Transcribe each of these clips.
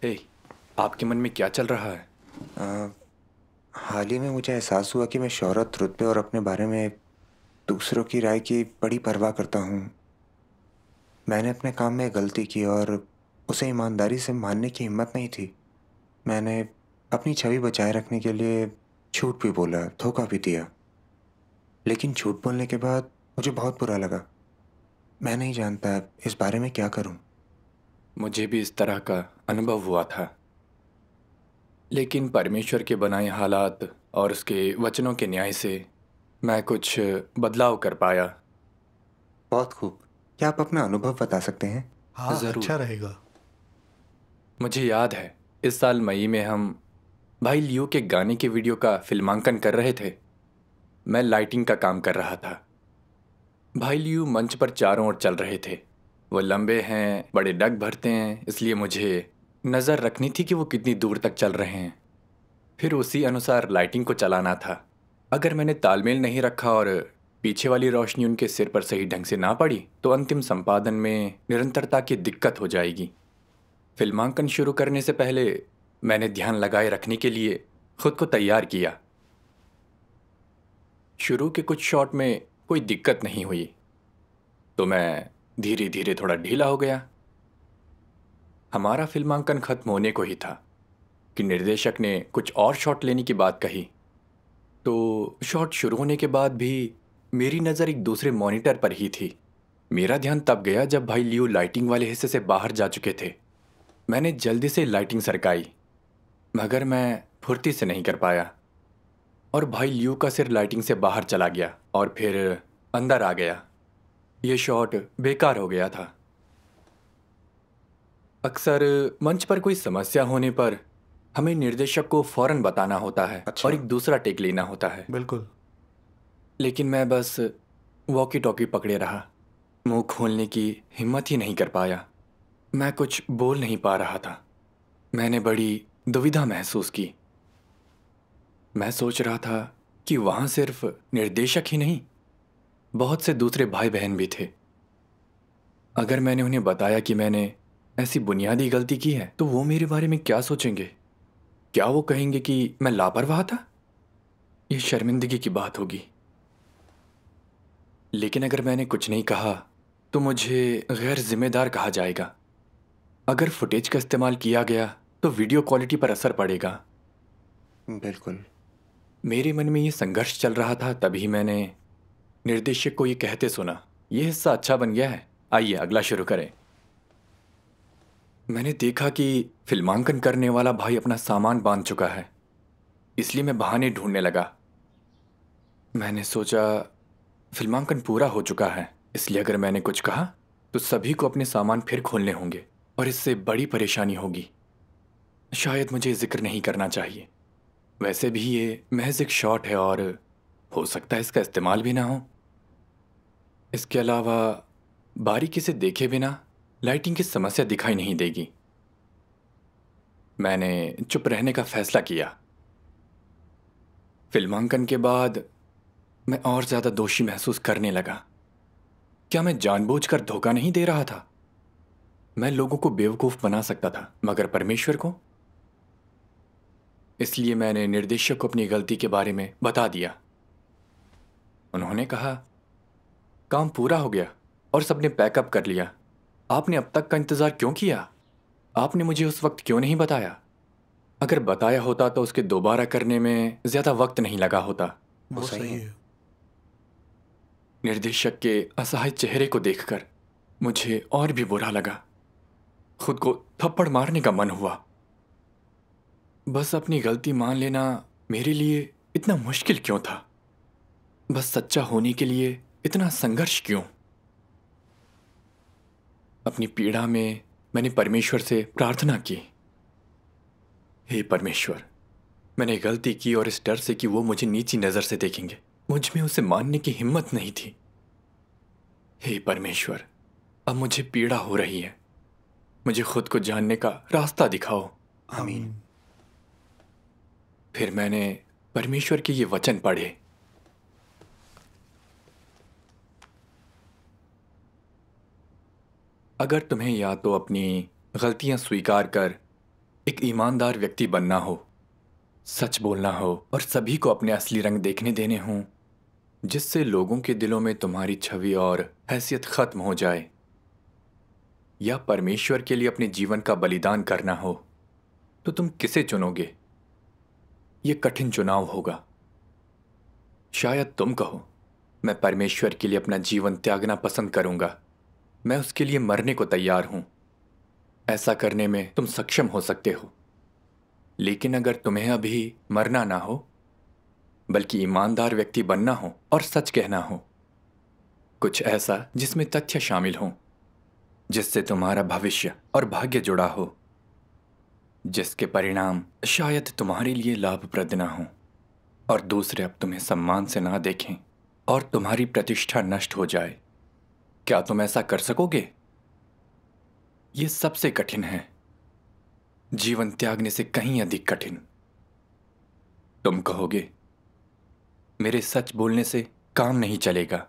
हे, आपके मन में क्या चल रहा है? अ, हाल ही में मुझे एहसास हुआ कि मैं शोहरत, रुतबे और अपने बारे में दूसरों की राय की बड़ी परवाह करता हूँ। मैंने अपने काम में गलती की और उसे ईमानदारी से मानने की हिम्मत नहीं थी। मैंने अपनी छवि बचाए रखने के लिए झूठ भी बोला, धोखा भी दिया। लेकिन झूठ बोलने के बाद मुझे बहुत बुरा लगा। मैं नहीं जानता इस बारे में क्या करूँ। मुझे भी इस तरह का अनुभव हुआ था, लेकिन परमेश्वर के बनाए हालात और उसके वचनों के न्याय से मैं कुछ बदलाव कर पाया। बहुत खूब। क्या आप अपना अनुभव बता सकते हैं? हाँ, अच्छा ज़रूर। रहेगा। मुझे याद है, इस साल मई में हम भाई लियो के गाने के वीडियो का फिल्मांकन कर रहे थे। मैं लाइटिंग का काम कर रहा था। भाई लियो मंच पर चारों ओर चल रहे थे। वो लंबे हैं, बड़े डग भरते हैं, इसलिए मुझे नज़र रखनी थी कि वो कितनी दूर तक चल रहे हैं। फिर उसी अनुसार लाइटिंग को चलाना था। अगर मैंने तालमेल नहीं रखा और पीछे वाली रोशनी उनके सिर पर सही ढंग से ना पड़ी तो अंतिम संपादन में निरंतरता की दिक्कत हो जाएगी। फिल्मांकन शुरू करने से पहले मैंने ध्यान लगाए रखने के लिए खुद को तैयार किया। शुरू के कुछ शॉट में कोई दिक्कत नहीं हुई, तो मैं धीरे धीरे थोड़ा ढीला हो गया। हमारा फिल्मांकन खत्म होने को ही था कि निर्देशक ने कुछ और शॉट लेने की बात कही। तो शॉट शुरू होने के बाद भी मेरी नज़र एक दूसरे मॉनिटर पर ही थी। मेरा ध्यान तब गया जब भाई लियो लाइटिंग वाले हिस्से से बाहर जा चुके थे। मैंने जल्दी से लाइटिंग सरकाई, मगर मैं फुर्ती से नहीं कर पाया और भाई लियो का सिर लाइटिंग से बाहर चला गया और फिर अंदर आ गया। यह शॉट बेकार हो गया था। अक्सर मंच पर कोई समस्या होने पर हमें निर्देशक को फौरन बताना होता है और अच्छा। एक दूसरा टेक लेना होता है। बिल्कुल। लेकिन मैं बस वॉकी टॉकी पकड़े रहा, मुंह खोलने की हिम्मत ही नहीं कर पाया। मैं कुछ बोल नहीं पा रहा था। मैंने बड़ी दुविधा महसूस की। मैं सोच रहा था कि वहां सिर्फ निर्देशक ही नहीं, बहुत से दूसरे भाई बहन भी थे। अगर मैंने उन्हें बताया कि मैंने ऐसी बुनियादी गलती की है तो वो मेरे बारे में क्या सोचेंगे? क्या वो कहेंगे कि मैं लापरवाह था? ये शर्मिंदगी की बात होगी। लेकिन अगर मैंने कुछ नहीं कहा तो मुझे गैर जिम्मेदार कहा जाएगा। अगर फुटेज का इस्तेमाल किया गया तो वीडियो क्वालिटी पर असर पड़ेगा। बिल्कुल। मेरे मन में ये संघर्ष चल रहा था, तभी मैंने निर्देशक को ये कहते सुना, ये हिस्सा अच्छा बन गया है, आइए अगला शुरू करें। मैंने देखा कि फिल्मांकन करने वाला भाई अपना सामान बांध चुका है, इसलिए मैं बहाने ढूंढने लगा। मैंने सोचा फिल्मांकन पूरा हो चुका है, इसलिए अगर मैंने कुछ कहा तो सभी को अपने सामान फिर खोलने होंगे और इससे बड़ी परेशानी होगी। शायद मुझे जिक्र नहीं करना चाहिए। वैसे भी ये महज एक शॉट है और हो सकता है इसका इस्तेमाल भी ना हो। इसके अलावा बारीकी से देखे बिना लाइटिंग की समस्या दिखाई नहीं देगी। मैंने चुप रहने का फैसला किया। फिल्मांकन के बाद मैं और ज्यादा दोषी महसूस करने लगा। क्या मैं जानबूझकर धोखा नहीं दे रहा था? मैं लोगों को बेवकूफ बना सकता था, मगर परमेश्वर को? इसलिए मैंने निर्देशक को अपनी गलती के बारे में बता दिया। उन्होंने कहा, काम पूरा हो गया और सबने पैकअप कर लिया। आपने अब तक का इंतजार क्यों किया? आपने मुझे उस वक्त क्यों नहीं बताया? अगर बताया होता तो उसके दोबारा करने में ज्यादा वक्त नहीं लगा होता। वो वो सही सही है। है। निर्देशक के असहाय चेहरे को देखकर मुझे और भी बुरा लगा। खुद को थप्पड़ मारने का मन हुआ। बस अपनी गलती मान लेना मेरे लिए इतना मुश्किल क्यों था? बस सच्चा होने के लिए इतना संघर्ष क्यों? अपनी पीड़ा में मैंने परमेश्वर से प्रार्थना की, हे परमेश्वर, मैंने गलती की और इस डर से कि वो मुझे नीची नजर से देखेंगे, मुझ में उसे मानने की हिम्मत नहीं थी। हे परमेश्वर, अब मुझे पीड़ा हो रही है, मुझे खुद को जानने का रास्ता दिखाओ। आमीन। आमीन। फिर मैंने परमेश्वर के ये वचन पढ़े, अगर तुम्हें या तो अपनी गलतियां स्वीकार कर एक ईमानदार व्यक्ति बनना हो, सच बोलना हो और सभी को अपने असली रंग देखने देने हों, जिससे लोगों के दिलों में तुम्हारी छवि और हैसियत खत्म हो जाए, या परमेश्वर के लिए अपने जीवन का बलिदान करना हो, तो तुम किसे चुनोगे? यह कठिन चुनाव होगा। शायद तुम कहो, मैं परमेश्वर के लिए अपना जीवन त्यागना पसंद करूंगा, मैं उसके लिए मरने को तैयार हूं। ऐसा करने में तुम सक्षम हो सकते हो, लेकिन अगर तुम्हें अभी मरना ना हो, बल्कि ईमानदार व्यक्ति बनना हो और सच कहना हो, कुछ ऐसा जिसमें तथ्य शामिल हों, जिससे तुम्हारा भविष्य और भाग्य जुड़ा हो, जिसके परिणाम शायद तुम्हारे लिए लाभप्रद ना हो और दूसरे अब तुम्हें सम्मान से ना देखें और तुम्हारी प्रतिष्ठा नष्ट हो जाए, क्या तुम ऐसा कर सकोगे? यह सबसे कठिन है, जीवन त्यागने से कहीं अधिक कठिन। तुम कहोगे, मेरे सच बोलने से काम नहीं चलेगा,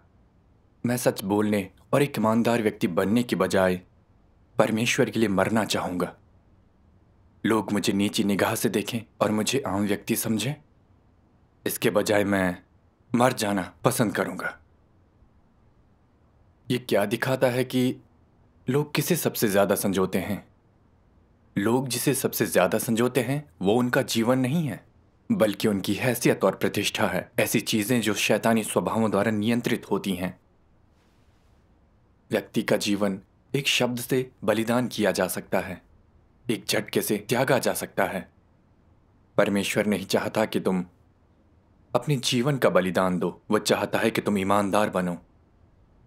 मैं सच बोलने और एक ईमानदार व्यक्ति बनने की बजाय परमेश्वर के लिए मरना चाहूंगा। लोग मुझे नीची निगाह से देखें और मुझे आम व्यक्ति समझें, इसके बजाय मैं मर जाना पसंद करूंगा। ये क्या दिखाता है कि लोग किसे सबसे ज्यादा संजोते हैं? लोग जिसे सबसे ज्यादा संजोते हैं वो उनका जीवन नहीं है, बल्कि उनकी हैसियत और प्रतिष्ठा है, ऐसी चीजें जो शैतानी स्वभावों द्वारा नियंत्रित होती हैं। व्यक्ति का जीवन एक शब्द से बलिदान किया जा सकता है, एक झटके से त्यागा जा सकता है। परमेश्वर नहीं चाहता कि तुम अपने जीवन का बलिदान दो, वह चाहता है कि तुम ईमानदार बनो,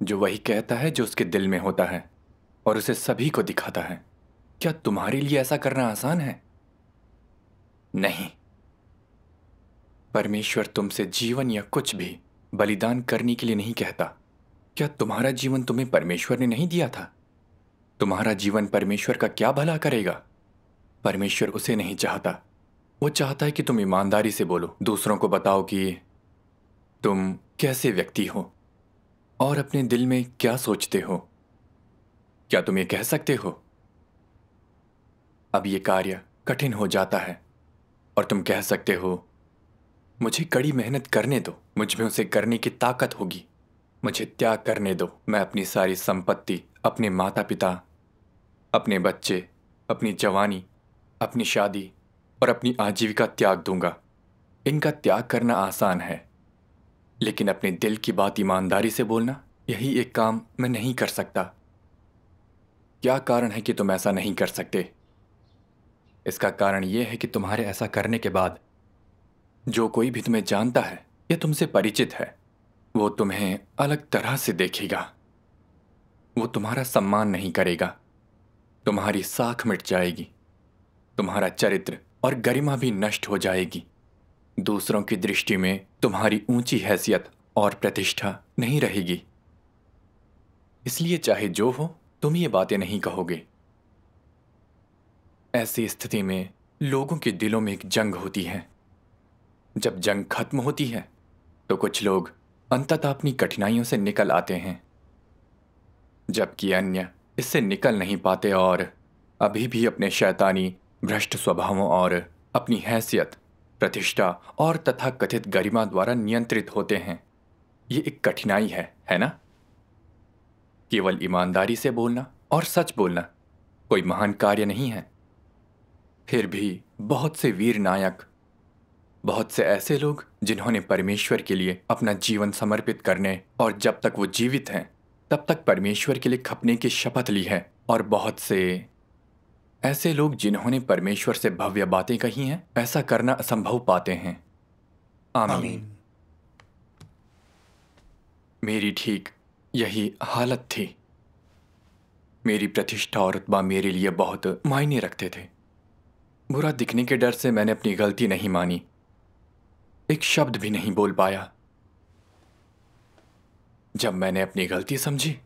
जो वही कहता है जो उसके दिल में होता है और उसे सभी को दिखाता है। क्या तुम्हारे लिए ऐसा करना आसान है? नहीं। परमेश्वर तुमसे जीवन या कुछ भी बलिदान करने के लिए नहीं कहता। क्या तुम्हारा जीवन तुम्हें परमेश्वर ने नहीं दिया था? तुम्हारा जीवन परमेश्वर का क्या भला करेगा? परमेश्वर उसे नहीं चाहता। वो चाहता है कि तुम ईमानदारी से बोलो, दूसरों को बताओ कि तुम कैसे व्यक्ति हो और अपने दिल में क्या सोचते हो। क्या तुम ये कह सकते हो? अब ये कार्य कठिन हो जाता है और तुम कह सकते हो, मुझे कड़ी मेहनत करने दो, मुझ में उसे करने की ताकत होगी, मुझे त्याग करने दो, मैं अपनी सारी संपत्ति, अपने माता पिता, अपने बच्चे, अपनी जवानी, अपनी शादी और अपनी आजीविका त्याग दूंगा। इनका त्याग करना आसान है, लेकिन अपने दिल की बात ईमानदारी से बोलना, यही एक काम मैं नहीं कर सकता। क्या कारण है कि तुम ऐसा नहीं कर सकते? इसका कारण यह है कि तुम्हारे ऐसा करने के बाद जो कोई भी तुम्हें जानता है या तुमसे परिचित है, वो तुम्हें अलग तरह से देखेगा। वो तुम्हारा सम्मान नहीं करेगा, तुम्हारी साख मिट जाएगी, तुम्हारा चरित्र और गरिमा भी नष्ट हो जाएगी। दूसरों की दृष्टि में तुम्हारी ऊंची हैसियत और प्रतिष्ठा नहीं रहेगी। इसलिए चाहे जो हो, तुम ये बातें नहीं कहोगे। ऐसी स्थिति में लोगों के दिलों में एक जंग होती है। जब जंग खत्म होती है तो कुछ लोग अंततः अपनी कठिनाइयों से निकल आते हैं, जबकि अन्य इससे निकल नहीं पाते और अभी भी अपने शैतानी भ्रष्ट स्वभावों और अपनी हैसियत, प्रतिष्ठा और तथाकथित गरिमा द्वारा नियंत्रित होते हैं। ये एक कठिनाई है ना? केवल ईमानदारी से बोलना और सच बोलना कोई महान कार्य नहीं है। फिर भी बहुत से वीर नायक, बहुत से ऐसे लोग जिन्होंने परमेश्वर के लिए अपना जीवन समर्पित करने और जब तक वो जीवित हैं तब तक परमेश्वर के लिए खपने की शपथ ली है, और बहुत से ऐसे लोग जिन्होंने परमेश्वर से भव्य बातें कही हैं, ऐसा करना असंभव पाते हैं। आमीन। मेरी ठीक यही हालत थी। मेरी प्रतिष्ठा और रुतबा मेरे लिए बहुत मायने रखते थे। बुरा दिखने के डर से मैंने अपनी गलती नहीं मानी, एक शब्द भी नहीं बोल पाया। जब मैंने अपनी गलती समझी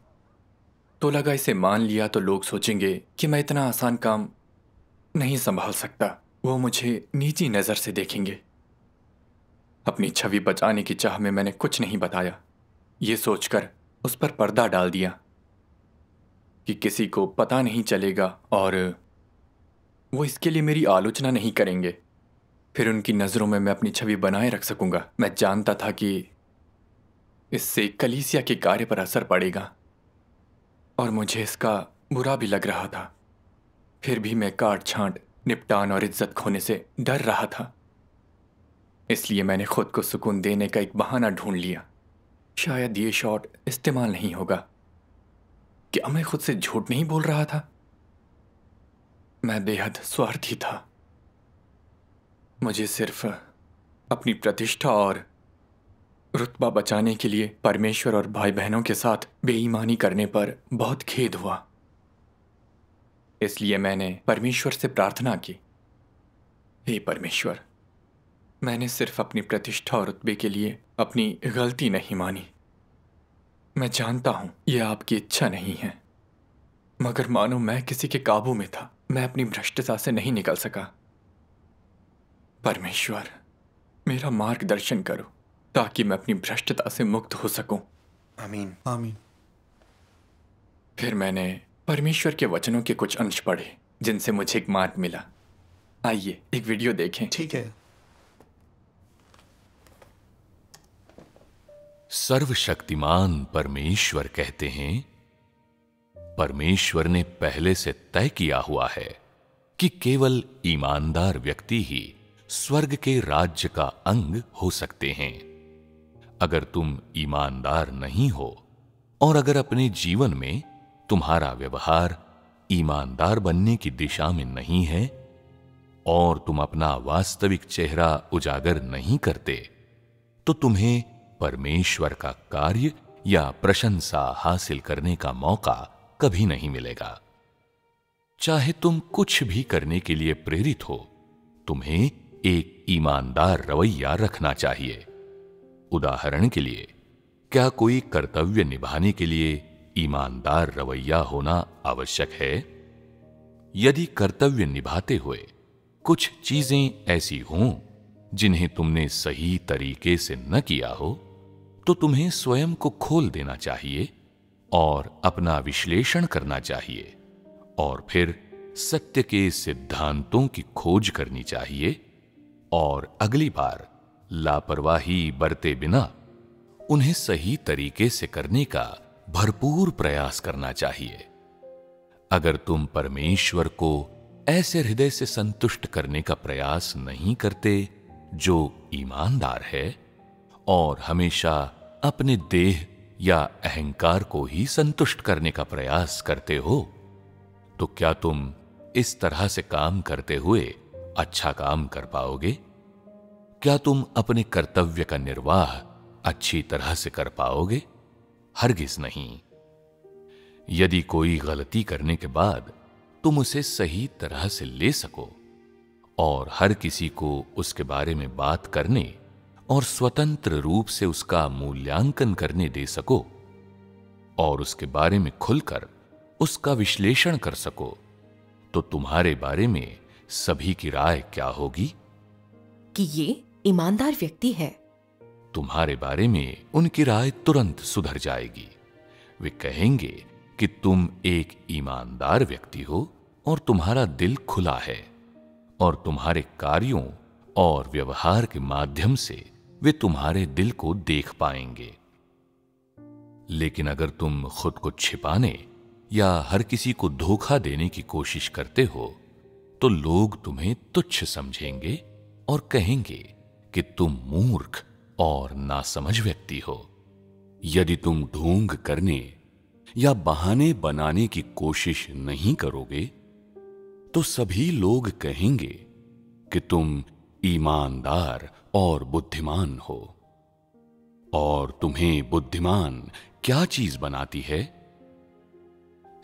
तो लगा इसे मान लिया तो लोग सोचेंगे कि मैं इतना आसान काम नहीं संभाल सकता, वो मुझे नीची नजर से देखेंगे। अपनी छवि बचाने की चाह में मैंने कुछ नहीं बताया, ये सोचकर उस पर पर्दा डाल दिया कि किसी को पता नहीं चलेगा और वो इसके लिए मेरी आलोचना नहीं करेंगे। फिर उनकी नज़रों में मैं अपनी छवि बनाए रख सकूंगा। मैं जानता था कि इससे कलीसिया के कार्य पर असर पड़ेगा और मुझे इसका बुरा भी लग रहा था। फिर भी मैं काट छांट, निपटान और इज्जत खोने से डर रहा था। इसलिए मैंने खुद को सुकून देने का एक बहाना ढूंढ लिया। शायद ये शॉट इस्तेमाल नहीं होगा। क्या मैं खुद से झूठ नहीं बोल रहा था? मैं बेहद स्वार्थी था। मुझे सिर्फ अपनी प्रतिष्ठा और रुतबा बचाने के लिए परमेश्वर और भाई बहनों के साथ बेईमानी करने पर बहुत खेद हुआ। इसलिए मैंने परमेश्वर से प्रार्थना की, हे परमेश्वर, मैंने सिर्फ अपनी प्रतिष्ठा और रुतबे के लिए अपनी गलती नहीं मानी। मैं जानता हूं यह आपकी इच्छा नहीं है, मगर मानो मैं किसी के काबू में था। मैं अपनी भ्रष्टता से नहीं निकल सका। परमेश्वर, मेरा मार्गदर्शन करो ताकि मैं अपनी भ्रष्टता से मुक्त हो सकूं। आमीन। आमीन। फिर मैंने परमेश्वर के वचनों के कुछ अंश पढ़े जिनसे मुझे एक मार्ग मिला। आइए एक वीडियो देखें। ठीक है। सर्वशक्तिमान परमेश्वर कहते हैं, परमेश्वर ने पहले से तय किया हुआ है कि केवल ईमानदार व्यक्ति ही स्वर्ग के राज्य का अंग हो सकते हैं। अगर तुम ईमानदार नहीं हो और अगर अपने जीवन में तुम्हारा व्यवहार ईमानदार बनने की दिशा में नहीं है और तुम अपना वास्तविक चेहरा उजागर नहीं करते, तो तुम्हें परमेश्वर का कार्य या प्रशंसा हासिल करने का मौका कभी नहीं मिलेगा। चाहे तुम कुछ भी करने के लिए प्रेरित हो, तुम्हें एक ईमानदार रवैया रखना चाहिए। उदाहरण के लिए, क्या कोई कर्तव्य निभाने के लिए ईमानदार रवैया होना आवश्यक है? यदि कर्तव्य निभाते हुए कुछ चीजें ऐसी हों जिन्हें तुमने सही तरीके से न किया हो, तो तुम्हें स्वयं को खोल देना चाहिए और अपना विश्लेषण करना चाहिए और फिर सत्य के सिद्धांतों की खोज करनी चाहिए और अगली बार लापरवाही बरते बिना उन्हें सही तरीके से करने का भरपूर प्रयास करना चाहिए। अगर तुम परमेश्वर को ऐसे हृदय से संतुष्ट करने का प्रयास नहीं करते जो ईमानदार है और हमेशा अपने देह या अहंकार को ही संतुष्ट करने का प्रयास करते हो, तो क्या तुम इस तरह से काम करते हुए अच्छा काम कर पाओगे? क्या तुम अपने कर्तव्य का निर्वाह अच्छी तरह से कर पाओगे? हरगिज नहीं। यदि कोई गलती करने के बाद तुम उसे सही तरह से ले सको और हर किसी को उसके बारे में बात करने और स्वतंत्र रूप से उसका मूल्यांकन करने दे सको और उसके बारे में खुलकर उसका विश्लेषण कर सको, तो तुम्हारे बारे में सभी की राय क्या होगी? कि ये ईमानदार व्यक्ति है। तुम्हारे बारे में उनकी राय तुरंत सुधर जाएगी। वे कहेंगे कि तुम एक ईमानदार व्यक्ति हो और तुम्हारा दिल खुला है और तुम्हारे कार्यों और व्यवहार के माध्यम से वे तुम्हारे दिल को देख पाएंगे। लेकिन अगर तुम खुद को छिपाने या हर किसी को धोखा देने की कोशिश करते हो, तो लोग तुम्हें तुच्छ समझेंगे और कहेंगे कि तुम मूर्ख और नासमझ व्यक्ति हो। यदि तुम ढोंग करने या बहाने बनाने की कोशिश नहीं करोगे, तो सभी लोग कहेंगे कि तुम ईमानदार और बुद्धिमान हो। और तुम्हें बुद्धिमान क्या चीज बनाती है?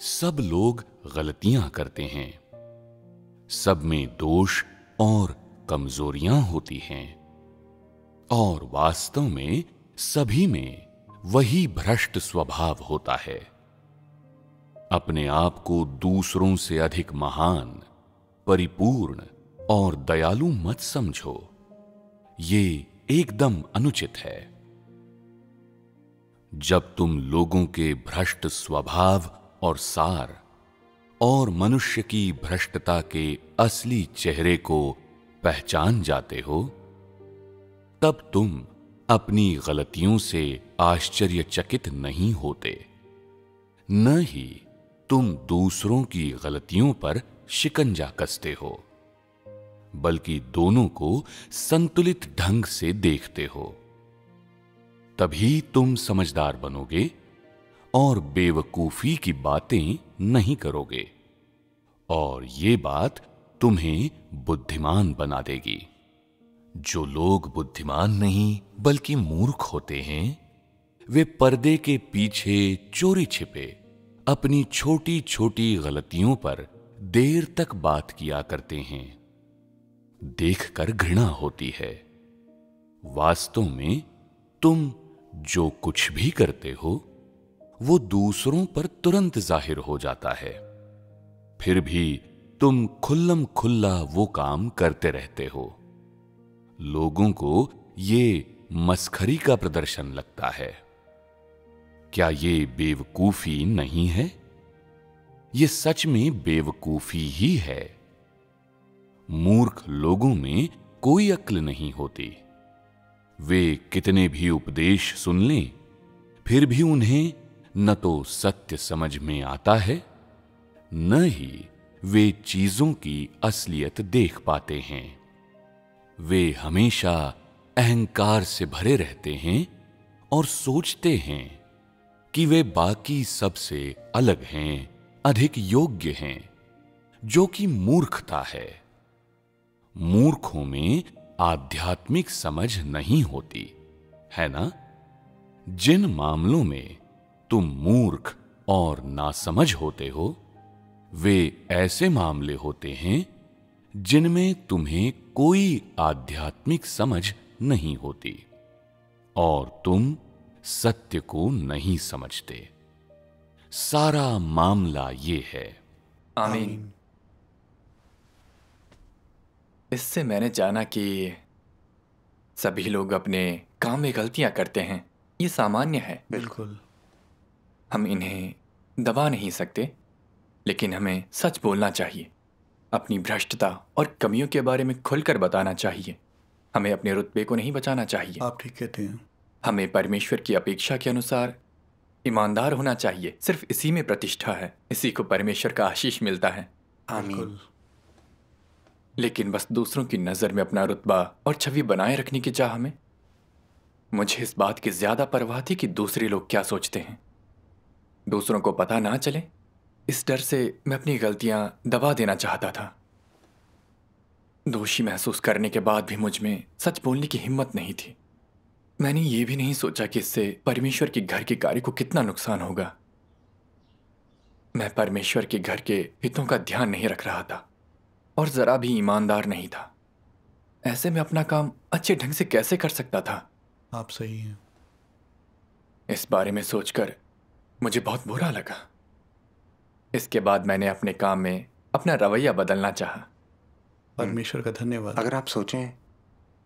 सब लोग गलतियां करते हैं, सब में दोष और कमजोरियां होती हैं और वास्तव में सभी में वही भ्रष्ट स्वभाव होता है। अपने आप को दूसरों से अधिक महान, परिपूर्ण और दयालु मत समझो। ये एकदम अनुचित है। जब तुम लोगों के भ्रष्ट स्वभाव और सार और मनुष्य की भ्रष्टता के असली चेहरे को पहचान जाते हो, तब तुम अपनी गलतियों से आश्चर्यचकित नहीं होते, न ही तुम दूसरों की गलतियों पर शिकंजा कसते हो, बल्कि दोनों को संतुलित ढंग से देखते हो। तभी तुम समझदार बनोगे और बेवकूफी की बातें नहीं करोगे, और ये बात तुम्हें बुद्धिमान बना देगी। जो लोग बुद्धिमान नहीं बल्कि मूर्ख होते हैं, वे पर्दे के पीछे चोरी छिपे अपनी छोटी छोटी गलतियों पर देर तक बात किया करते हैं। देखकर घृणा होती है। वास्तव में तुम जो कुछ भी करते हो वो दूसरों पर तुरंत जाहिर हो जाता है, फिर भी तुम खुल्लम खुल्ला वो काम करते रहते हो। लोगों को ये मस्खरी का प्रदर्शन लगता है। क्या ये बेवकूफी नहीं है? ये सच में बेवकूफी ही है। मूर्ख लोगों में कोई अक्ल नहीं होती। वे कितने भी उपदेश सुन लें, फिर भी उन्हें न तो सत्य समझ में आता है, न ही वे चीजों की असलियत देख पाते हैं। वे हमेशा अहंकार से भरे रहते हैं और सोचते हैं कि वे बाकी सबसे अलग हैं, अधिक योग्य हैं, जो कि मूर्खता है। मूर्खों में आध्यात्मिक समझ नहीं होती, है ना? जिन मामलों में तुम मूर्ख और नासमझ होते हो, वे ऐसे मामले होते हैं जिनमें तुम्हें कोई आध्यात्मिक समझ नहीं होती और तुम सत्य को नहीं समझते। सारा मामला ये है। आमीन। इससे मैंने जाना कि सभी लोग अपने काम में गलतियां करते हैं। ये सामान्य है। बिल्कुल। हम इन्हें दबा नहीं सकते, लेकिन हमें सच बोलना चाहिए। अपनी भ्रष्टता और कमियों के बारे में खुलकर बताना चाहिए। हमें अपने रुतबे को नहीं बचाना चाहिए। आप ठीक कहते हैं। हमें परमेश्वर की अपेक्षा के अनुसार ईमानदार होना चाहिए। सिर्फ इसी में प्रतिष्ठा है, इसी को परमेश्वर का आशीष मिलता है। आमीन। लेकिन बस दूसरों की नज़र में अपना रुतबा और छवि बनाए रखने की चाह में मुझे इस बात की ज्यादा परवाह थी कि दूसरे लोग क्या सोचते हैं। दूसरों को पता ना चले, इस डर से मैं अपनी गलतियां दबा देना चाहता था। दोषी महसूस करने के बाद भी मुझ में सच बोलने की हिम्मत नहीं थी। मैंने ये भी नहीं सोचा कि इससे परमेश्वर के घर के कार्य को कितना नुकसान होगा। मैं परमेश्वर के घर के हितों का ध्यान नहीं रख रहा था और जरा भी ईमानदार नहीं था। ऐसे में अपना काम अच्छे ढंग से कैसे कर सकता था? आप सही हैं। इस बारे में सोचकर मुझे बहुत बुरा लगा। इसके बाद मैंने अपने काम में अपना रवैया बदलना चाहा। परमेश्वर का धन्यवाद। अगर आप सोचें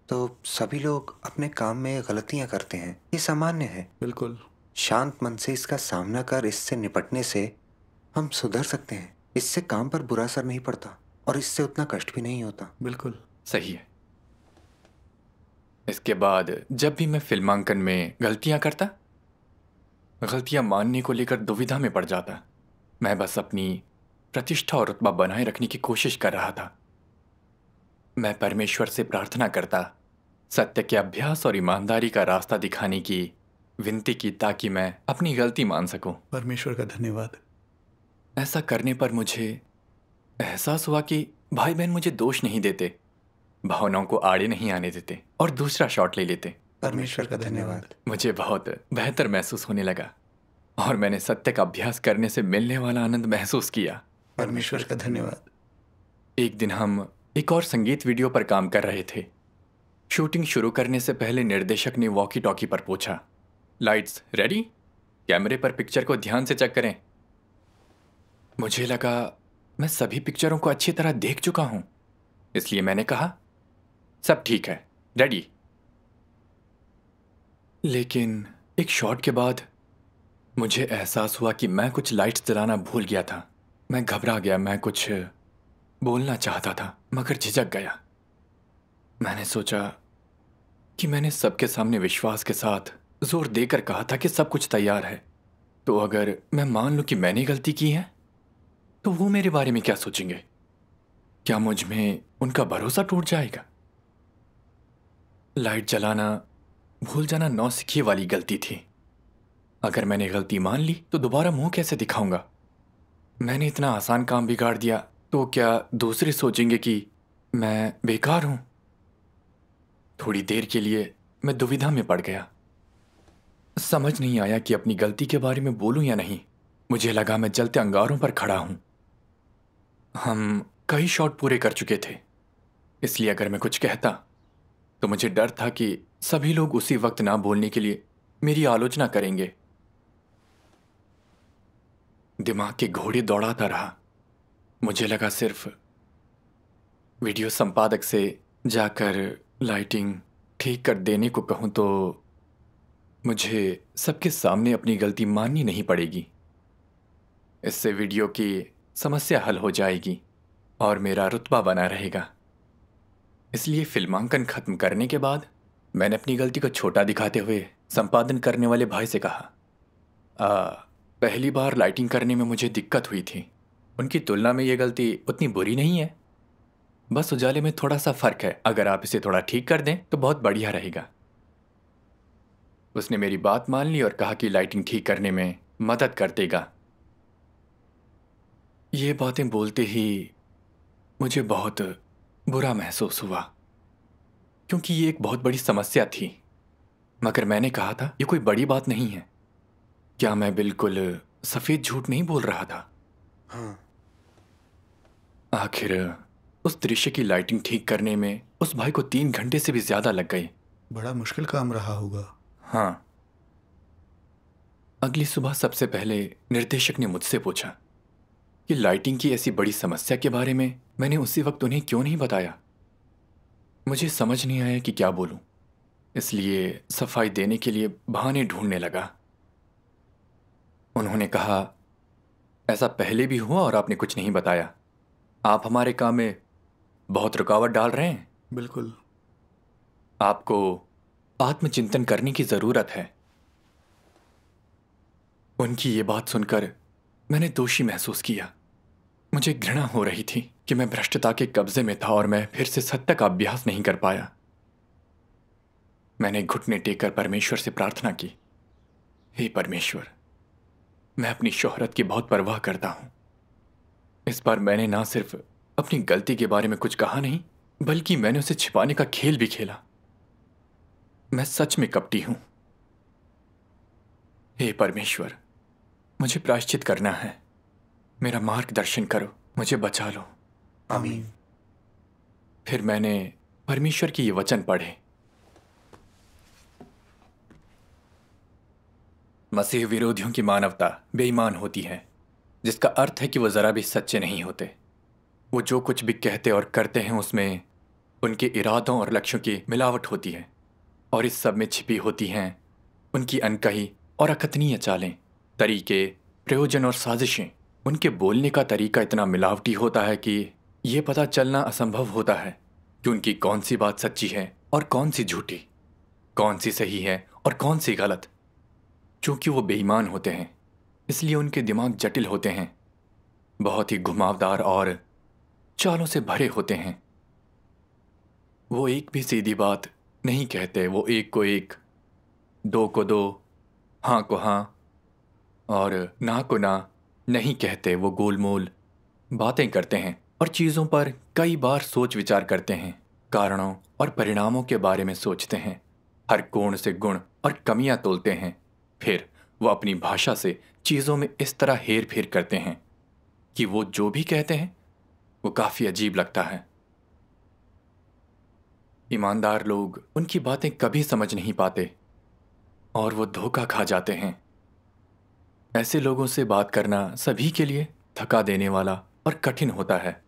तो सभी लोग अपने काम में गलतियां करते हैं, ये सामान्य है। बिल्कुल। शांत मन से इसका सामना कर इससे निपटने से हम सुधर सकते हैं। इससे काम पर बुरा असर नहीं पड़ता और इससे उतना कष्ट भी नहीं होता। बिल्कुल सही है। इसके बाद जब भी मैं फिल्मांकन में गलतियां करता, गलतियां मानने को लेकर दुविधा में पड़ जाता। मैं बस अपनी प्रतिष्ठा और रुतबा बनाए रखने की कोशिश कर रहा था। मैं परमेश्वर से प्रार्थना करता, सत्य के अभ्यास और ईमानदारी का रास्ता दिखाने की विनती की, ताकि मैं अपनी गलती मान सकूं। परमेश्वर का धन्यवाद। ऐसा करने पर मुझे एहसास हुआ कि भाई बहन मुझे दोष नहीं देते, भावनाओं को आड़े नहीं आने देते और दूसरा शॉट ले लेते। परमेश्वर का धन्यवाद। मुझे बहुत बेहतर महसूस होने लगा और मैंने सत्य का अभ्यास करने से मिलने वाला आनंद महसूस किया। परमेश्वर का धन्यवाद। एक दिन हम एक और संगीत वीडियो पर काम कर रहे थे। शूटिंग शुरू करने से पहले निर्देशक ने वॉकी टॉकी पर पूछा, लाइट्स रेडी? कैमरे पर पिक्चर को ध्यान से चेक करें। मुझे लगा मैं सभी पिक्चरों को अच्छी तरह देख चुका हूं, इसलिए मैंने कहा, सब ठीक है, रेडी। लेकिन एक शॉट के बाद मुझे एहसास हुआ कि मैं कुछ लाइट्स जलाना भूल गया था। मैं घबरा गया। मैं कुछ बोलना चाहता था मगर झिझक गया। मैंने सोचा कि मैंने सबके सामने विश्वास के साथ जोर देकर कहा था कि सब कुछ तैयार है, तो अगर मैं मान लूं कि मैंने गलती की है तो वो मेरे बारे में क्या सोचेंगे? क्या मुझ में उनका भरोसा टूट जाएगा? लाइट जलाना भूल जाना नौसिखिए वाली गलती थी। अगर मैंने गलती मान ली तो दोबारा मुंह कैसे दिखाऊंगा? मैंने इतना आसान काम बिगाड़ दिया तो क्या दूसरे सोचेंगे कि मैं बेकार हूं? थोड़ी देर के लिए मैं दुविधा में पड़ गया। समझ नहीं आया कि अपनी गलती के बारे में बोलूं या नहीं। मुझे लगा मैं जलते अंगारों पर खड़ा हूं। हम कई शॉट पूरे कर चुके थे, इसलिए अगर मैं कुछ कहता तो मुझे डर था कि सभी लोग उसी वक्त ना बोलने के लिए मेरी आलोचना करेंगे। दिमाग के घोड़े दौड़ाता रहा। मुझे लगा सिर्फ वीडियो संपादक से जाकर लाइटिंग ठीक कर देने को कहूं तो मुझे सबके सामने अपनी गलती माननी नहीं पड़ेगी। इससे वीडियो की समस्या हल हो जाएगी और मेरा रुतबा बना रहेगा। इसलिए फिल्मांकन खत्म करने के बाद मैंने अपनी गलती को छोटा दिखाते हुए संपादन करने वाले भाई से कहा, पहली बार लाइटिंग करने में मुझे दिक्कत हुई थी। उनकी तुलना में यह गलती उतनी बुरी नहीं है। बस उजाले में थोड़ा सा फर्क है। अगर आप इसे थोड़ा ठीक कर दें तो बहुत बढ़िया रहेगा। उसने मेरी बात मान ली और कहा कि लाइटिंग ठीक करने में मदद कर देगा। ये बातें बोलते ही मुझे बहुत बुरा महसूस हुआ, क्योंकि ये एक बहुत बड़ी समस्या थी। मगर मैंने कहा था ये कोई बड़ी बात नहीं है। क्या मैं बिल्कुल सफेद झूठ नहीं बोल रहा था? हाँ। आखिर उस दृश्य की लाइटिंग ठीक करने में उस भाई को 3 घंटे से भी ज्यादा लग गए। बड़ा मुश्किल काम रहा होगा। हाँ। अगली सुबह सबसे पहले निर्देशक ने मुझसे पूछा कि लाइटिंग की ऐसी बड़ी समस्या के बारे में मैंने उसी वक्त उन्हें क्यों नहीं बताया। मुझे समझ नहीं आया कि क्या बोलूं, इसलिए सफाई देने के लिए बहाने ढूंढने लगा। उन्होंने कहा, ऐसा पहले भी हुआ और आपने कुछ नहीं बताया। आप हमारे काम में बहुत रुकावट डाल रहे हैं। बिल्कुल। आपको आत्मचिंतन करने की जरूरत है। उनकी ये बात सुनकर मैंने दोषी महसूस किया। मुझे घृणा हो रही थी कि मैं भ्रष्टता के कब्जे में था और मैं फिर से सत्य का अभ्यास नहीं कर पाया। मैंने घुटने टेककर परमेश्वर से प्रार्थना की, हे परमेश्वर, मैं अपनी शोहरत की बहुत परवाह करता हूं। इस बार मैंने ना सिर्फ अपनी गलती के बारे में कुछ कहा नहीं, बल्कि मैंने उसे छिपाने का खेल भी खेला। मैं सच में कपटी हूं। हे परमेश्वर, मुझे प्रायश्चित करना है। मेरा मार्गदर्शन करो, मुझे बचा लो। आमीन। फिर मैंने परमेश्वर के ये वचन पढ़े। मसीह विरोधियों की मानवता बेईमान होती है, जिसका अर्थ है कि वो जरा भी सच्चे नहीं होते। वो जो कुछ भी कहते और करते हैं उसमें उनके इरादों और लक्ष्यों की मिलावट होती है, और इस सब में छिपी होती हैं उनकी अनकही और अकथनीय चालें, तरीके, प्रयोजन और साजिशें। उनके बोलने का तरीका इतना मिलावटी होता है कि ये पता चलना असंभव होता है कि उनकी कौन सी बात सच्ची है और कौन सी झूठी, कौन सी सही है और कौन सी गलत। चूंकि वो बेईमान होते हैं, इसलिए उनके दिमाग जटिल होते हैं, बहुत ही घुमावदार और चालों से भरे होते हैं। वो एक भी सीधी बात नहीं कहते। वो एक को एक, दो को दो, हाँ को हाँ और ना को ना नहीं कहते। वो गोलमोल बातें करते हैं और चीज़ों पर कई बार सोच विचार करते हैं, कारणों और परिणामों के बारे में सोचते हैं, हर कोण से गुण और कमियां तोलते हैं। फिर वो अपनी भाषा से चीज़ों में इस तरह हेर फेर करते हैं कि वो जो भी कहते हैं वो काफ़ी अजीब लगता है। ईमानदार लोग उनकी बातें कभी समझ नहीं पाते और वो धोखा खा जाते हैं। ऐसे लोगों से बात करना सभी के लिए थका देने वाला और कठिन होता है।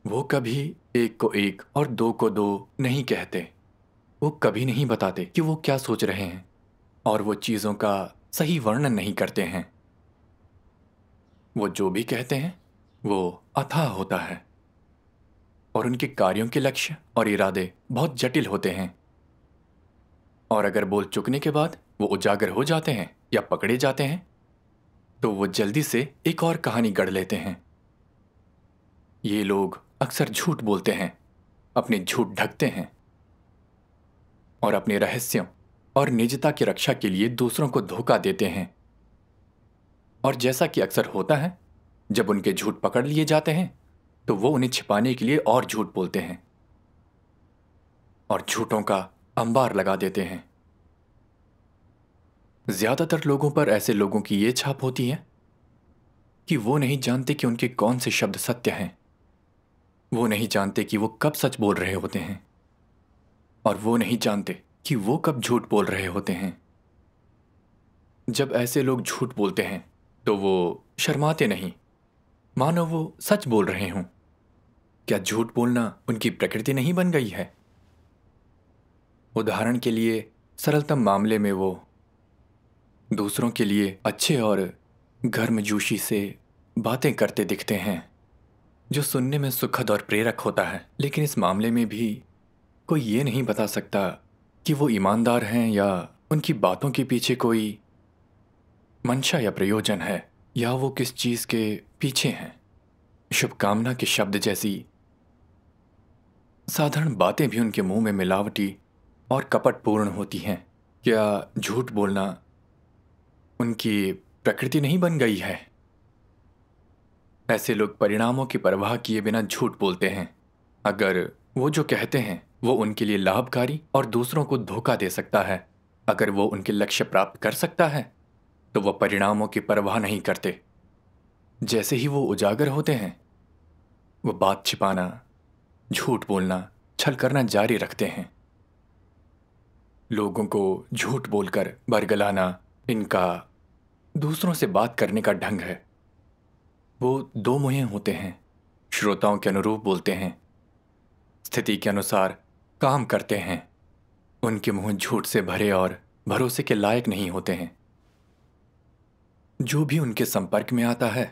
वो कभी एक को एक और दो को दो नहीं कहते। वो कभी नहीं बताते कि वो क्या सोच रहे हैं और वो चीज़ों का सही वर्णन नहीं करते हैं। वो जो भी कहते हैं वो अथाह होता है और उनके कार्यों के लक्ष्य और इरादे बहुत जटिल होते हैं। और अगर बोल चुकने के बाद वो उजागर हो जाते हैं या पकड़े जाते हैं तो वो जल्दी से एक और कहानी गढ़ लेते हैं। ये लोग अक्सर झूठ बोलते हैं, अपने झूठ ढकते हैं और अपने रहस्यों और निजता की रक्षा के लिए दूसरों को धोखा देते हैं। और जैसा कि अक्सर होता है, जब उनके झूठ पकड़ लिए जाते हैं तो वो उन्हें छिपाने के लिए और झूठ बोलते हैं और झूठों का अंबार लगा देते हैं। ज्यादातर लोगों पर ऐसे लोगों की ये छाप होती है कि वो नहीं जानते कि उनके कौन से शब्द सत्य हैं। वो नहीं जानते कि वो कब सच बोल रहे होते हैं और वो नहीं जानते कि वो कब झूठ बोल रहे होते हैं। जब ऐसे लोग झूठ बोलते हैं तो वो शर्माते नहीं, मानो वो सच बोल रहे हों। क्या झूठ बोलना उनकी प्रकृति नहीं बन गई है? उदाहरण के लिए, सरलतम मामले में वो दूसरों के लिए अच्छे और गर्मजोशी से बातें करते दिखते हैं, जो सुनने में सुखद और प्रेरक होता है। लेकिन इस मामले में भी कोई ये नहीं बता सकता कि वो ईमानदार हैं या उनकी बातों के पीछे कोई मंशा या प्रयोजन है, या वो किस चीज़ के पीछे हैं। शुभकामना के शब्द जैसी साधारण बातें भी उनके मुंह में मिलावटी और कपटपूर्ण होती हैं। क्या झूठ बोलना उनकी प्रकृति नहीं बन गई है? ऐसे लोग परिणामों की परवाह किए बिना झूठ बोलते हैं। अगर वो जो कहते हैं वो उनके लिए लाभकारी और दूसरों को धोखा दे सकता है, अगर वो उनके लक्ष्य प्राप्त कर सकता है, तो वह परिणामों की परवाह नहीं करते। जैसे ही वो उजागर होते हैं, वो बात छिपाना, झूठ बोलना, छल करना जारी रखते हैं। लोगों को झूठ बोलकर बरगलाना इनका दूसरों से बात करने का ढंग है। वो दो मुंहे होते हैं, श्रोताओं के अनुरूप बोलते हैं, स्थिति के अनुसार काम करते हैं। उनके मुंह झूठ से भरे और भरोसे के लायक नहीं होते हैं। जो भी उनके संपर्क में आता है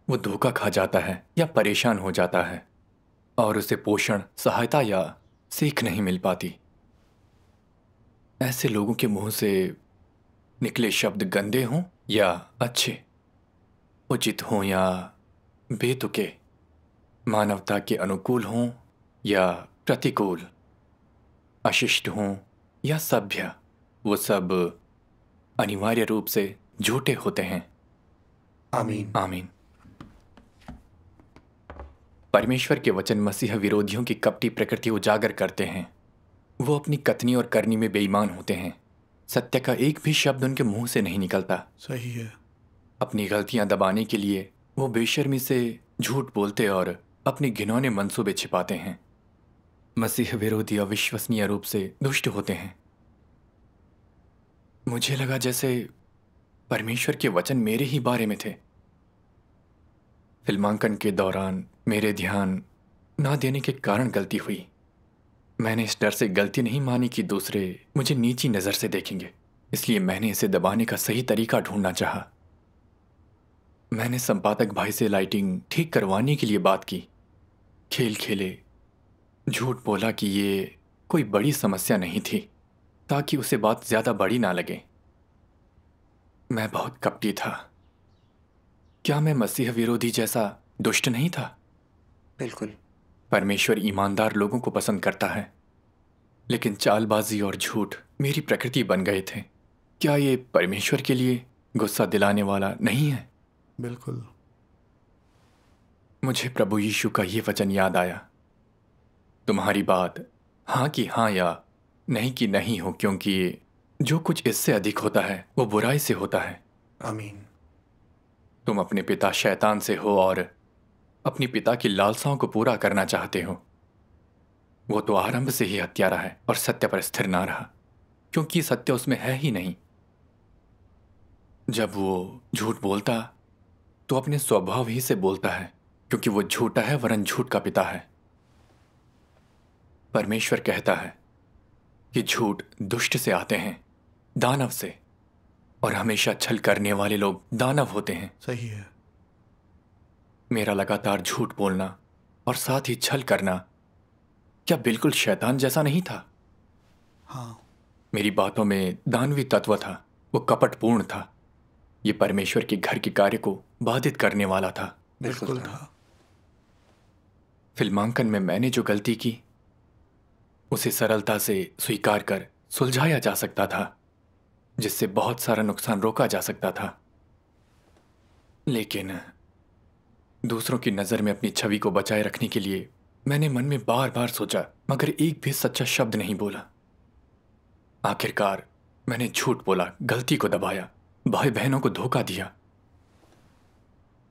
वो धोखा खा जाता है या परेशान हो जाता है और उसे पोषण, सहायता या सीख नहीं मिल पाती। ऐसे लोगों के मुंह से निकले शब्द गंदे हों या अच्छे, उचित हों या बेतुके, मानवता के अनुकूल हों या प्रतिकूल, अशिष्ट हों या सभ्य, वो सब अनिवार्य रूप से झूठे होते हैं। आमीन। आमीन। परमेश्वर के वचन मसीह विरोधियों की कपटी प्रकृति उजागर करते हैं। वो अपनी कथनी और करनी में बेईमान होते हैं। सत्य का एक भी शब्द उनके मुंह से नहीं निकलता। सही है। अपनी गलतियां दबाने के लिए वो बेशर्मी से झूठ बोलते और अपने घिनौने मंसूबे छिपाते हैं। मसीह विरोधी अविश्वसनीय रूप से दुष्ट होते हैं। मुझे लगा जैसे परमेश्वर के वचन मेरे ही बारे में थे। फिल्मांकन के दौरान मेरे ध्यान ना देने के कारण गलती हुई। मैंने इस डर से गलती नहीं मानी कि दूसरे मुझे नीची नज़र से देखेंगे, इसलिए मैंने इसे दबाने का सही तरीका ढूंढना चाहा। मैंने संपादक भाई से लाइटिंग ठीक करवाने के लिए बात की। खेल खेले, झूठ बोला कि ये कोई बड़ी समस्या नहीं थी, ताकि उसे बात ज़्यादा बड़ी ना लगे। मैं बहुत कपटी था। क्या मैं मसीह विरोधी जैसा दुष्ट नहीं था? बिल्कुल। परमेश्वर ईमानदार लोगों को पसंद करता है, लेकिन चालबाजी और झूठ मेरी प्रकृति बन गए थे। क्या ये परमेश्वर के लिए गुस्सा दिलाने वाला नहीं है? बिल्कुल। मुझे प्रभु यीशु का ये वचन याद आया, तुम्हारी बात हाँ की हाँ या नहीं की नहीं हो, क्योंकि जो कुछ इससे अधिक होता है वो बुराई से होता है। आमीन। तुम अपने पिता शैतान से हो और अपनी पिता की लालसाओं को पूरा करना चाहते हो। वो तो आरंभ से ही हत्यारा है और सत्य पर स्थिर ना रहा, क्योंकि सत्य उसमें है ही नहीं। जब वो झूठ बोलता तो अपने स्वभाव ही से बोलता है, क्योंकि वो झूठा है वरन झूठ का पिता है। परमेश्वर कहता है कि झूठ दुष्ट से आते हैं, दानव से, और हमेशा छल करने वाले लोग दानव होते हैं। सही है। मेरा लगातार झूठ बोलना और साथ ही छल करना क्या बिल्कुल शैतान जैसा नहीं था? हाँ, मेरी बातों में दानवी तत्व था, वो कपटपूर्ण था। ये परमेश्वर के घर के कार्य को बाधित करने वाला था। बिल्कुल था। फिल्मांकन में मैंने जो गलती की उसे सरलता से स्वीकार कर सुलझाया जा सकता था, जिससे बहुत सारा नुकसान रोका जा सकता था। लेकिन दूसरों की नजर में अपनी छवि को बचाए रखने के लिए मैंने मन में बार बार सोचा, मगर एक भी सच्चा शब्द नहीं बोला। आखिरकार मैंने झूठ बोला, गलती को दबाया, भाई बहनों को धोखा दिया।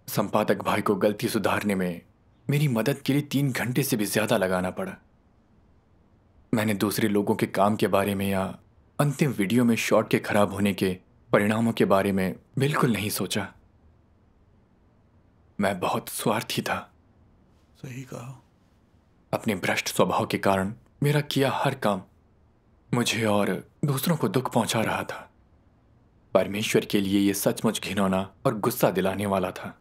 संपादक भाई को गलती सुधारने में मेरी मदद के लिए 3 घंटे से भी ज्यादा लगाना पड़ा। मैंने दूसरे लोगों के काम के बारे में या अंतिम वीडियो में शॉट के खराब होने के परिणामों के बारे में बिल्कुल नहीं सोचा। मैं बहुत स्वार्थी था। सही कहा। अपने भ्रष्ट स्वभाव के कारण मेरा किया हर काम मुझे और दूसरों को दुख पहुंचा रहा था। परमेश्वर के लिए यह सचमुच घिनौना और गुस्सा दिलाने वाला था।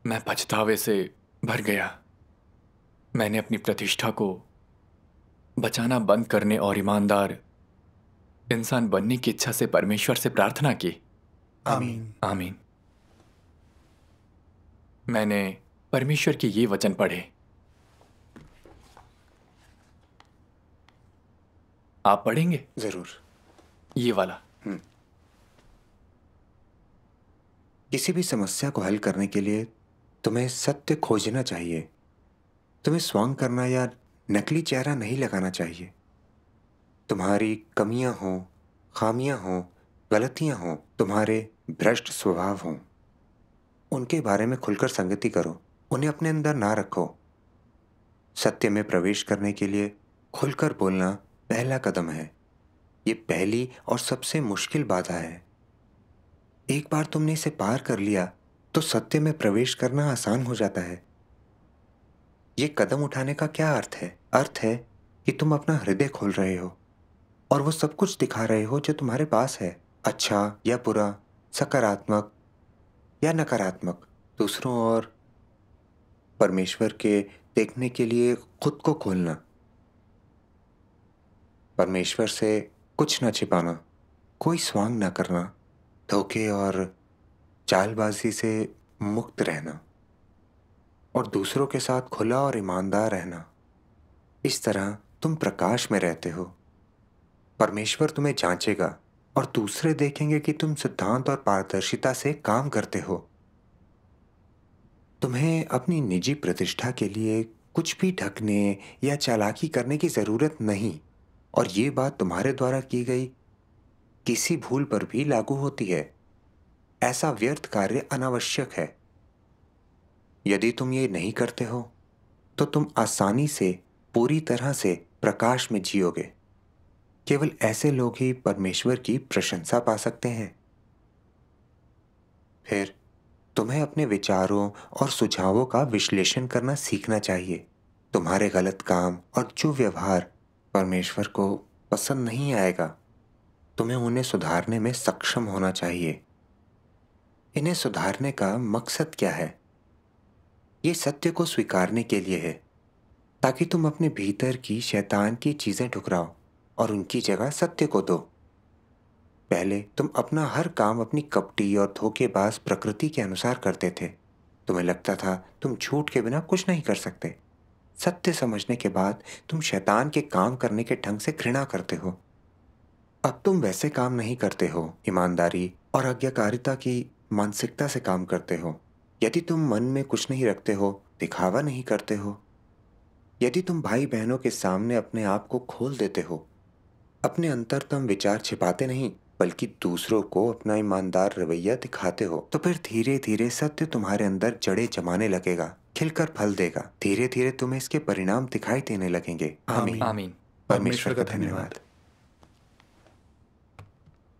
मैं पछतावे से भर गया। मैंने अपनी प्रतिष्ठा को बचाना बंद करने और ईमानदार इंसान बनने की इच्छा से परमेश्वर से प्रार्थना की। आमीन। आमीन। मैंने परमेश्वर के ये वचन पढ़े। आप पढ़ेंगे? जरूर। ये वाला। किसी भी समस्या को हल करने के लिए तुम्हें सत्य खोजना चाहिए। तुम्हें स्वांग करना या नकली चेहरा नहीं लगाना चाहिए। तुम्हारी कमियां हों, खामियां हों, गलतियां हों, तुम्हारे भ्रष्ट स्वभाव हों, उनके बारे में खुलकर संगति करो। उन्हें अपने अंदर ना रखो। सत्य में प्रवेश करने के लिए खुलकर बोलना पहला कदम है। ये पहली और सबसे मुश्किल बाधा है। एक बार तुमने इसे पार कर लिया तो सत्य में प्रवेश करना आसान हो जाता है। ये कदम उठाने का क्या अर्थ है? अर्थ है कि तुम अपना हृदय खोल रहे हो और वो सब कुछ दिखा रहे हो जो तुम्हारे पास है, अच्छा या बुरा, सकारात्मक या नकारात्मक। दूसरों और परमेश्वर के देखने के लिए खुद को खोलना। परमेश्वर से कुछ न छिपाना, कोई स्वांग न करना, धोखे और चालबाजी से मुक्त रहना और दूसरों के साथ खुला और ईमानदार रहना। इस तरह तुम प्रकाश में रहते हो। परमेश्वर तुम्हें जांचेगा और दूसरे देखेंगे कि तुम सिद्धांत और पारदर्शिता से काम करते हो। तुम्हें अपनी निजी प्रतिष्ठा के लिए कुछ भी ढकने या चालाकी करने की जरूरत नहीं, और ये बात तुम्हारे द्वारा की गई किसी भूल पर भी लागू होती है। ऐसा व्यर्थ कार्य अनावश्यक है। यदि तुम ये नहीं करते हो तो तुम आसानी से पूरी तरह से प्रकाश में जियोगे। केवल ऐसे लोग ही परमेश्वर की प्रशंसा पा सकते हैं। फिर तुम्हें अपने विचारों और सुझावों का विश्लेषण करना सीखना चाहिए। तुम्हारे गलत काम और जो व्यवहार परमेश्वर को पसंद नहीं आएगा, तुम्हें उन्हें सुधारने में सक्षम होना चाहिए। इन्हें सुधारने का मकसद क्या है? ये सत्य को स्वीकारने के लिए है, ताकि तुम अपने भीतर की शैतान की चीजें ठुकराओ और उनकी जगह सत्य को दो। पहले तुम अपना हर काम अपनी कपटी और धोखेबाज प्रकृति के अनुसार करते थे। तुम्हें लगता था तुम झूठ के बिना कुछ नहीं कर सकते। सत्य समझने के बाद तुम शैतान के काम करने के ढंग से घृणा करते हो। अब तुम वैसे काम नहीं करते हो। ईमानदारी और आज्ञाकारिता की मानसिकता से काम करते हो। यदि तुम मन में कुछ नहीं रखते हो, दिखावा नहीं करते हो, यदि तुम भाई बहनों के सामने अपने आप को खोल देते हो, अपने अंतरतम विचार छिपाते नहीं बल्कि दूसरों को अपना ईमानदार रवैया दिखाते हो, तो फिर धीरे धीरे सत्य तुम्हारे अंदर जड़ें जमाने लगेगा, खिलकर फल देगा। धीरे धीरे तुम्हें इसके परिणाम दिखाई देने लगेंगे। आमीन। आमीन। परमेश्वर का धन्यवाद।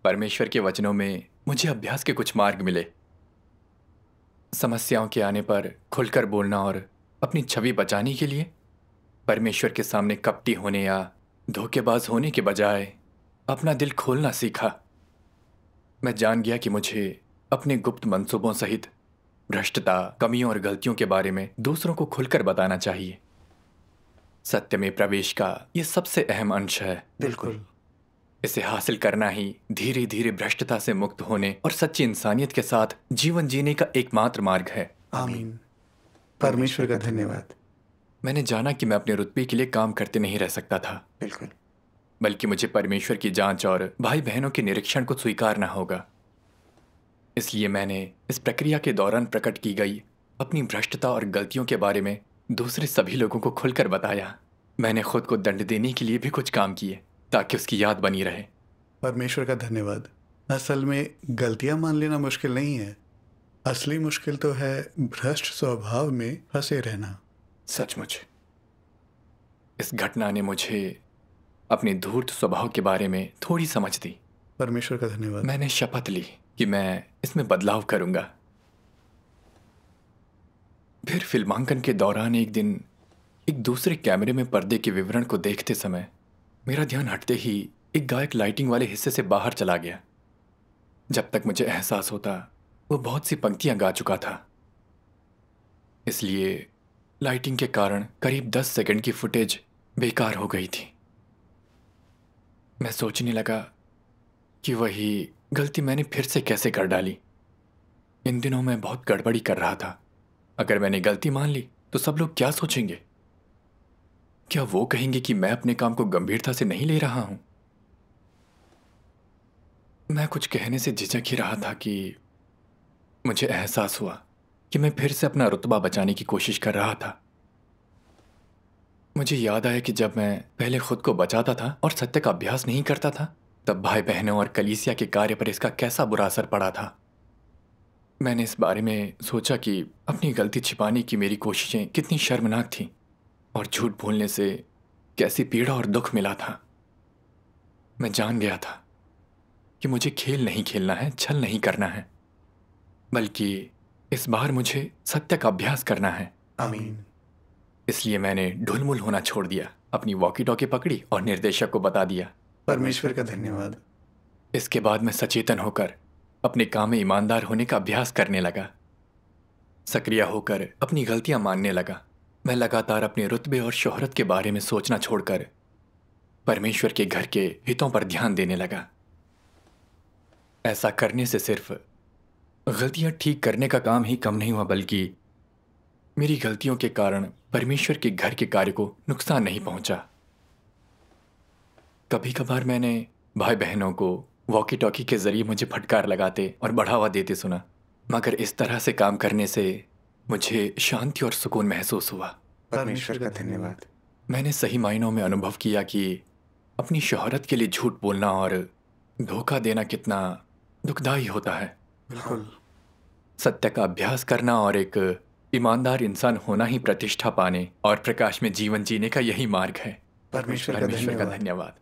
परमेश्वर के वचनों में मुझे अभ्यास के कुछ मार्ग मिले। समस्याओं के आने पर खुलकर बोलना और अपनी छवि बचाने के लिए परमेश्वर के सामने कपटी होने या धोखेबाज होने के बजाय अपना दिल खोलना सीखा। मैं जान गया कि मुझे अपने गुप्त मंसूबों सहित भ्रष्टता, कमियों और गलतियों के बारे में दूसरों को खुलकर बताना चाहिए। सत्य में प्रवेश का ये सबसे अहम अंश है। बिल्कुल। इसे हासिल करना ही धीरे धीरे भ्रष्टता से मुक्त होने और सच्ची इंसानियत के साथ जीवन जीने का एकमात्र मार्ग है। आमीन। परमेश्वर का धन्यवाद। मैंने जाना कि मैं अपने रुतबे के लिए काम करते नहीं रह सकता था, बिल्कुल। बल्कि मुझे परमेश्वर की जांच और भाई बहनों के निरीक्षण को स्वीकारना होगा। इसलिए मैंने इस प्रक्रिया के दौरान प्रकट की गई अपनी भ्रष्टता और गलतियों के बारे में दूसरे सभी लोगों को खुलकर बताया। मैंने खुद को दंड देने के लिए भी कुछ काम किए ताकि उसकी याद बनी रहे। परमेश्वर का धन्यवाद। असल में गलतियां मान लेना मुश्किल नहीं है, असली मुश्किल तो है भ्रष्ट स्वभाव में फंसे रहना। सचमुच इस घटना ने मुझे अपने धूर्त स्वभाव के बारे में थोड़ी समझ दी। परमेश्वर का धन्यवाद। मैंने शपथ ली कि मैं इसमें बदलाव करूंगा। फिर फिल्मांकन के दौरान एक दिन एक दूसरे कैमरे में पर्दे के विवरण को देखते समय मेरा ध्यान हटते ही एक गायक लाइटिंग वाले हिस्से से बाहर चला गया। जब तक मुझे एहसास होता वो बहुत सी पंक्तियां गा चुका था, इसलिए लाइटिंग के कारण करीब 10 सेकंड की फुटेज बेकार हो गई थी। मैं सोचने लगा कि वही गलती मैंने फिर से कैसे कर डाली। इन दिनों मैं बहुत गड़बड़ी कर रहा था। अगर मैंने गलती मान ली तो सब लोग क्या सोचेंगे? क्या वो कहेंगे कि मैं अपने काम को गंभीरता से नहीं ले रहा हूं? मैं कुछ कहने से झिझक ही रहा था कि मुझे एहसास हुआ कि मैं फिर से अपना रुतबा बचाने की कोशिश कर रहा था। मुझे याद आया कि जब मैं पहले खुद को बचाता था और सत्य का अभ्यास नहीं करता था, तब भाई बहनों और कलीसिया के कार्य पर इसका कैसा बुरा असर पड़ा था। मैंने इस बारे में सोचा कि अपनी गलती छिपाने की मेरी कोशिशें कितनी शर्मनाक थीं और झूठ बोलने से कैसी पीड़ा और दुख मिला था। मैं जान गया था कि मुझे खेल नहीं खेलना है, छल नहीं करना है, बल्कि इस बार मुझे सत्य का अभ्यास करना है। आमीन। इसलिए मैंने ढुलमुल होना छोड़ दिया, अपनी वॉकी टॉकी पकड़ी और निर्देशक को बता दिया। परमेश्वर का धन्यवाद। इसके बाद मैं सचेतन होकर अपने काम में ईमानदार होने का अभ्यास करने लगा, सक्रिय होकर अपनी गलतियां मानने लगा। मैं लगातार अपने रुतबे और शोहरत के बारे में सोचना छोड़कर परमेश्वर के घर के हितों पर ध्यान देने लगा। ऐसा करने से सिर्फ गलतियां ठीक करने का काम ही कम नहीं हुआ, बल्कि मेरी गलतियों के कारण परमेश्वर के घर के कार्य को नुकसान नहीं पहुंचा। कभी कभार मैंने भाई बहनों को वॉकी टॉकी के जरिए मुझे फटकार लगाते और बढ़ावा देते सुना, मगर इस तरह से काम करने से मुझे शांति और सुकून महसूस हुआ। परमेश्वर का धन्यवाद। मैंने सही मायनों में अनुभव किया कि अपनी शोहरत के लिए झूठ बोलना और धोखा देना कितना दुखदाई होता है। बिल्कुल। सत्य का अभ्यास करना और एक ईमानदार इंसान होना ही प्रतिष्ठा पाने और प्रकाश में जीवन जीने का यही मार्ग है। परमेश्वर का परमेश्वर का धन्यवाद। धन्यवाद।